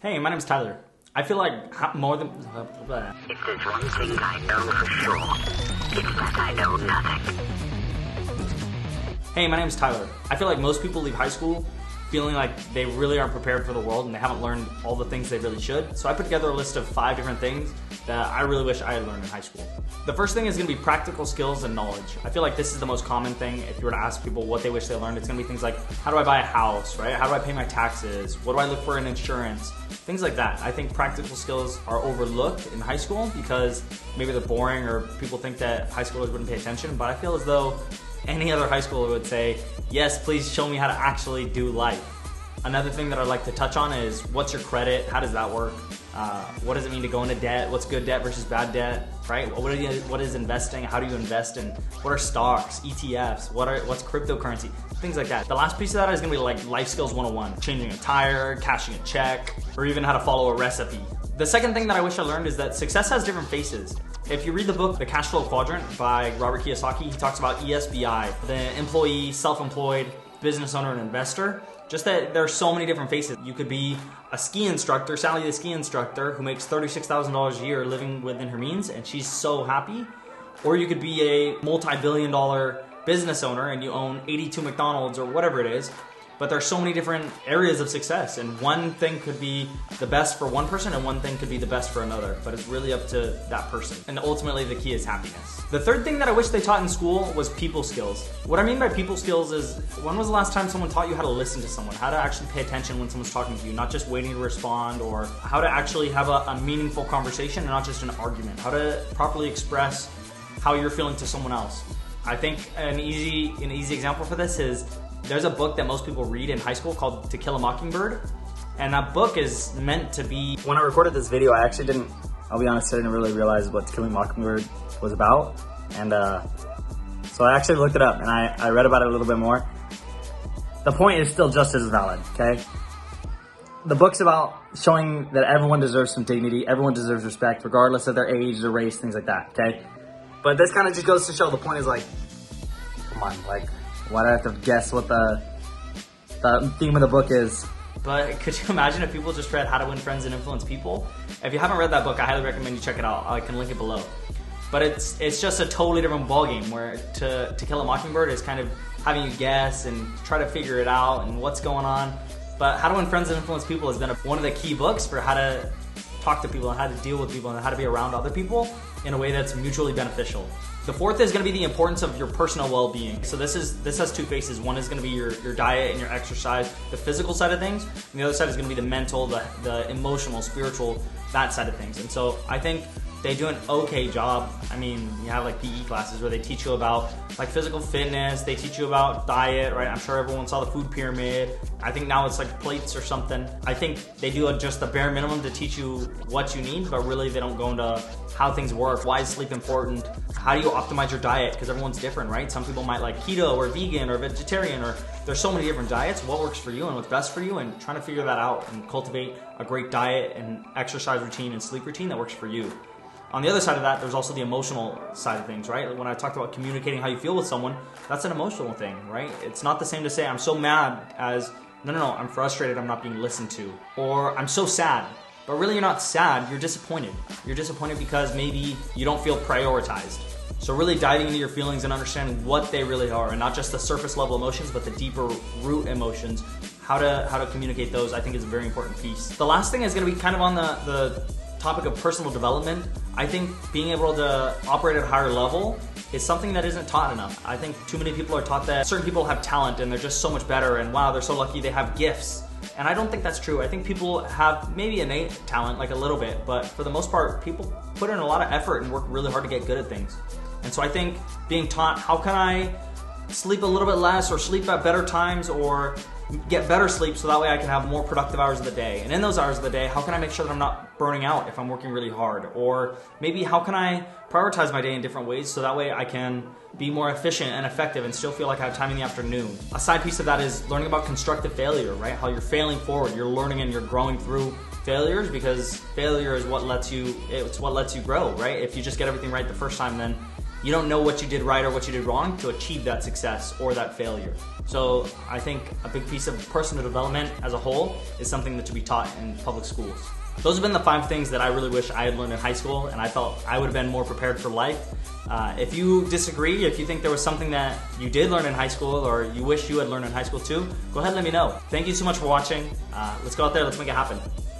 Hey, my name's Tyler. I feel like more than... If there's one thing I know for sure, it's that I know nothing. Hey, my name's Tyler. I feel like most people leave high school feeling like they really aren't prepared for the world and they haven't learned all the things they really should. So I put together a list of 5 different things that I really wish I had learned in high school. The first thing is going to be practical skills and knowledge. I feel like this is the most common thing. If you were to ask people what they wish they learned, it's going to be things like, how do I buy a house, right? How do I pay my taxes? What do I look for in insurance? Things like that. I think practical skills are overlooked in high school because maybe they're boring or people think that high schoolers wouldn't pay attention, but I feel as though any other high schooler would say, yes, please show me how to actually do life. Another thing that I'd like to touch on is, what's your credit? How does that work? What does it mean to go into debt? What's good debt versus bad debt, right? What is investing? How do you invest in? What are stocks, ETFs? What's cryptocurrency? Things like that. The last piece of that is gonna be like life skills 101, changing a tire, cashing a check, or even how to follow a recipe. The second thing that I wish I learned is that success has different faces. If you read the book, The Cash Flow Quadrant by Robert Kiyosaki, he talks about ESBI, the employee, self-employed, business owner, and investor. Just that there are so many different faces. You could be a ski instructor, Sally the ski instructor, who makes $36,000 a year living within her means, and she's so happy. Or you could be a multi-billion-dollar business owner and you own 82 McDonald's or whatever it is. But there are so many different areas of success, and one thing could be the best for one person and one thing could be the best for another, but it's really up to that person. And ultimately the key is happiness. The third thing that I wish they taught in school was people skills. What I mean by people skills is, when was the last time someone taught you how to listen to someone, how to actually pay attention when someone's talking to you, not just waiting to respond, or how to actually have a meaningful conversation and not just an argument, how to properly express how you're feeling to someone else. I think an easy example for this is, there's a book that most people read in high school called To Kill a Mockingbird, and that book is meant to be... When I recorded this video, I actually didn't, I'll be honest, I didn't really realize what To Kill a Mockingbird was about, and so I actually looked it up and I read about it a little bit more. The point is still just as valid, okay? The book's about showing that everyone deserves some dignity, everyone deserves respect, regardless of their age, their race, things like that, okay? But this kind of just goes to show, the point is like, come on, like, why do I have to guess what the theme of the book is? But could you imagine if people just read How to Win Friends and Influence People? If you haven't read that book, I highly recommend you check it out. I can link it below. But it's just a totally different ballgame, where To Kill a Mockingbird is kind of having you guess and try to figure it out and what's going on. But How to Win Friends and Influence People has been one of the key books for how to talk to people and how to deal with people and how to be around other people in a way that's mutually beneficial. The fourth is going to be the importance of your personal well-being. So this has 2 faces. One is going to be your diet and your exercise, the physical side of things, and the other side is going to be the mental, the emotional, spiritual, that side of things. And so I think they do an okay job. I mean, you have like PE classes where they teach you about like physical fitness, they teach you about diet, right? I'm sure everyone saw the food pyramid. I think now it's like plates or something. I think they do just the bare minimum to teach you what you need, but really they don't go into how things work. Why is sleep important? How do you optimize your diet? Because everyone's different, right? Some people might like keto or vegan or vegetarian, or there's so many different diets. What works for you and what's best for you, and trying to figure that out and cultivate a great diet and exercise routine and sleep routine that works for you. On the other side of that, there's also the emotional side of things, right? When I talked about communicating how you feel with someone, that's an emotional thing, right? It's not the same to say, I'm so mad, as, no, I'm frustrated, I'm not being listened to. Or, I'm so sad. But really, you're not sad, you're disappointed. You're disappointed because maybe you don't feel prioritized. So really diving into your feelings and understanding what they really are, and not just the surface level emotions, but the deeper root emotions, how to communicate those, I think is a very important piece. The last thing is gonna be kind of on the topic of personal development. I think being able to operate at a higher level is something that isn't taught enough. I think too many people are taught that certain people have talent and they're just so much better, and wow, they're so lucky they have gifts. And I don't think that's true. I think people have maybe innate talent, like a little bit, but for the most part, people put in a lot of effort and work really hard to get good at things. And so I think being taught, how can I sleep a little bit less, or sleep at better times, or get better sleep so that way I can have more productive hours of the day. And in those hours of the day, how can I make sure that I'm not burning out if I'm working really hard? Or maybe how can I prioritize my day in different ways so that way I can be more efficient and effective and still feel like I have time in the afternoon. A side piece of that is learning about constructive failure, right? How you're failing forward, you're learning and you're growing through failures, because failure is what lets you, it's what lets you grow, right? If you just get everything right the first time, then You don't know what you did right or what you did wrong to achieve that success or that failure. So I think a big piece of personal development as a whole is something that should be taught in public schools. Those have been the 5 things that I really wish I had learned in high school, and I felt I would have been more prepared for life. If you disagree, if you think there was something that you did learn in high school or you wish you had learned in high school too, go ahead and let me know. Thank you so much for watching. Let's go out there, let's make it happen.